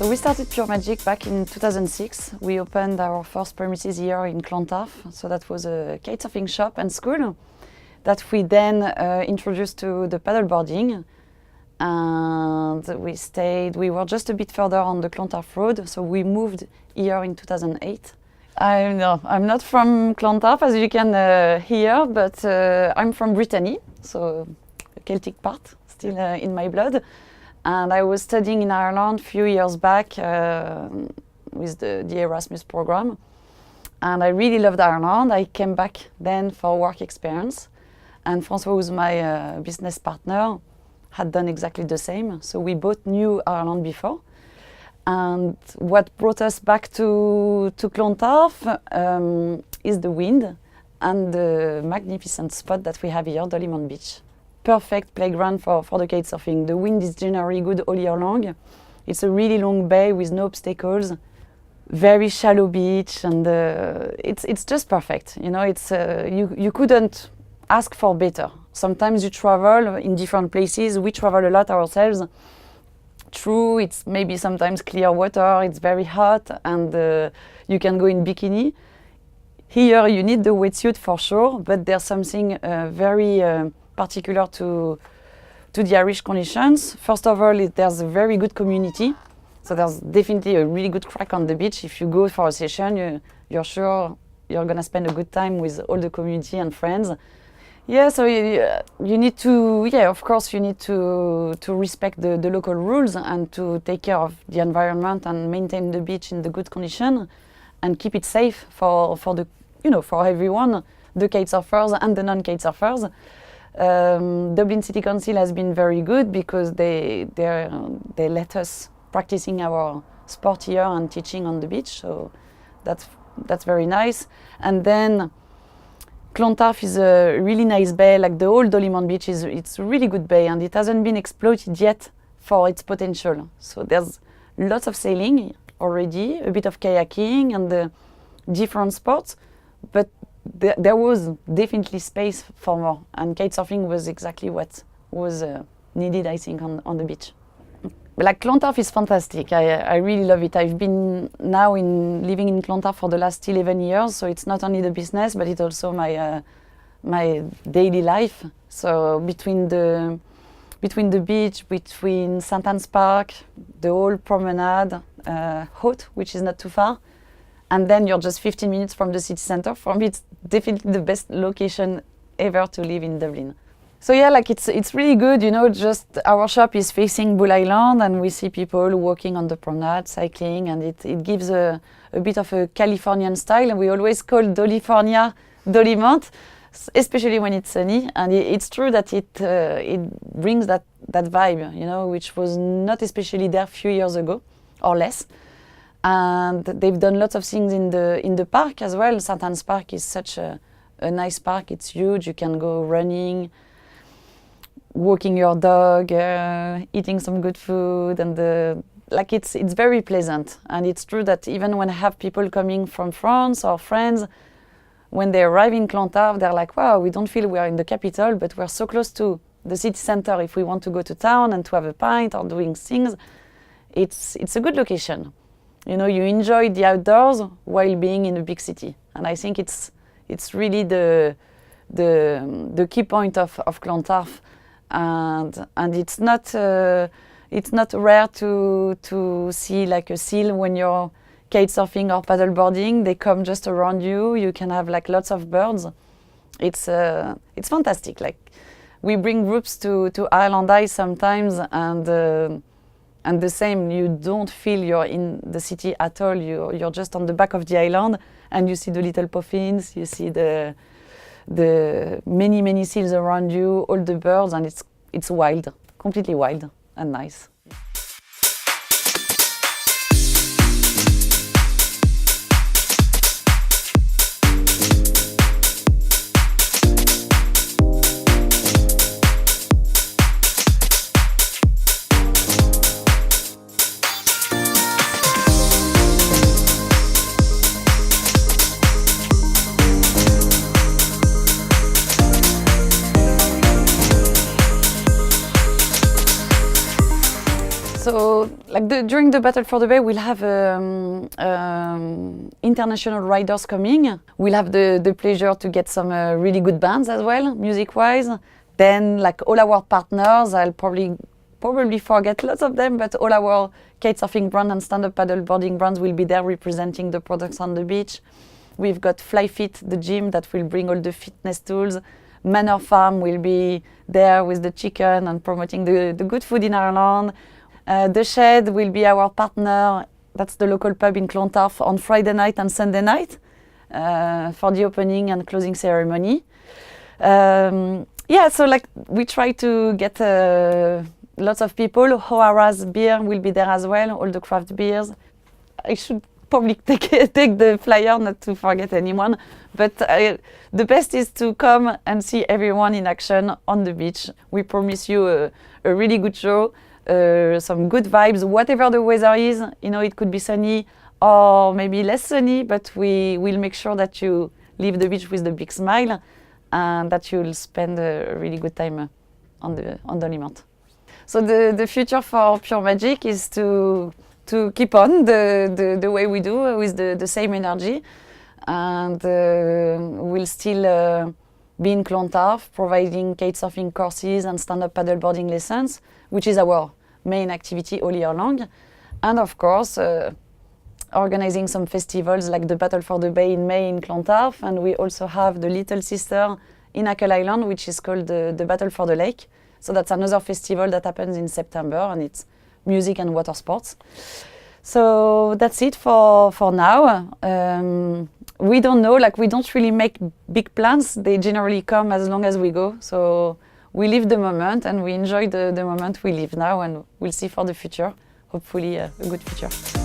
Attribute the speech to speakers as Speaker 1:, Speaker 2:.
Speaker 1: So we started Pure Magic back in 2006. We opened our first premises here in Clontarf. So that was a kitesurfing shop and school that we then introduced to the paddleboarding. And we were just a bit further on the Clontarf road. So we moved here in 2008. I'm not from Clontarf, as you can hear, but I'm from Brittany, so a Celtic part still in my blood. And I was studying in Ireland a few years back with the Erasmus program. And I really loved Ireland. I came back then for work experience. And François, who's my business partner, had done exactly the same. So we both knew Ireland before. And what brought us back to Clontarf is the wind and the magnificent spot that we have here, Dolimont Beach. Perfect playground for the kitesurfing. The wind is generally good all year long. It's a really long bay with no obstacles, very shallow beach, and it's just perfect. You know, it's you couldn't ask for better. Sometimes you travel in different places. We travel a lot ourselves. True, it's maybe sometimes clear water, it's very hot, and you can go in bikini. Here you need the wetsuit for sure, but there's something very particular to the Irish conditions. First of all, there's a very good community. So there's definitely a really good crack on the beach. If you go for a session, you're sure you're gonna spend a good time with all the community and friends. Yeah, so you need to, of course, you need to respect the local rules and to take care of the environment and maintain the beach in the good condition and keep it safe for the, for everyone, the kitesurfers and the non-kitesurfers. Dublin City Council has been very good because they let us practicing our sport here and teaching on the beach, so that's very nice. And then Clontarf is a really nice bay. Like the whole Dolimont Beach it's a really good bay, and it hasn't been exploited yet for its potential. So there's lots of sailing already, a bit of kayaking and different sports, but there was definitely space for more, and kitesurfing was exactly what was needed, I think, on the beach. Like Clontarf is fantastic. I really love it. I've been now living in Clontarf for the last 11 years, so it's not only the business, but it's also my daily life. So between the beach, between St. Anne's Park, the whole promenade, Haute, which is not too far, and then you're just 15 minutes from the city center. For me, it's definitely the best location ever to live in Dublin. So yeah, like it's really good, just our shop is facing Bull Island and we see people walking on the promenade, cycling, and it gives a bit of a Californian style, and we always call Dolifornia Dolimont, especially when it's sunny. And it's true that it brings that vibe, which was not especially there a few years ago or less. And they've done lots of things in the park as well. St. Anne's Park is such a nice park. It's huge. You can go running, walking your dog, eating some good food, and it's very pleasant. And it's true that even when I have people coming from France or friends, when they arrive in Clontarf, they're like, wow, we don't feel we are in the capital, but we're so close to the city center. If we want to go to town and to have a pint or doing things, it's a good location. You enjoy the outdoors while being in a big city. And I think it's really the key point of Clontarf. And it's not rare to see like a seal when you're kitesurfing or paddleboarding. They come just around you. You can have like lots of birds. It's fantastic. Like we bring groups to Island Eye sometimes, and the same. You don't feel you're in the city at all. You're just on the back of the island, and you see the little puffins. You see the many seals around you, all the birds, and it's wild, completely wild and nice. So, like during the Battle for the Bay, we'll have international riders coming. We'll have the pleasure to get some really good bands as well, music-wise. Then, like all our partners, I'll probably forget lots of them, but all our kitesurfing brand and stand-up paddleboarding brands will be there representing the products on the beach. We've got FlyFit, the gym that will bring all the fitness tools. Manor Farm will be there with the chicken and promoting the good food in Ireland. The Shed will be our partner. That's the local pub in Clontarf on Friday night and Sunday night for the opening and closing ceremony. Yeah, so like we try to get lots of people. O'Hara's beer will be there as well, all the craft beers. I should probably take the flyer, not to forget anyone. But the best is to come and see everyone in action on the beach. We promise you a really good show, some good vibes, whatever the weather is. You know, it could be sunny or maybe less sunny, but we will make sure that you leave the beach with a big smile and that you'll spend a really good time on the Limont. So the future for Pure Magic is to keep on the way we do with the same energy, and we'll still be in Clontarf providing kitesurfing courses and stand-up paddleboarding lessons, which is our main activity all year long, and of course organizing some festivals like the Battle for the Bay in May in Clontarf, and we also have the little sister in Ackle Island, which is called the Battle for the Lake. So that's another festival that happens in September, and it's music and water sports. So that's it for now. We don't know, like we don't really make big plans. They generally come as long as we go. So we live the moment and we enjoy the moment we live now, and we'll see for the future, hopefully a good future.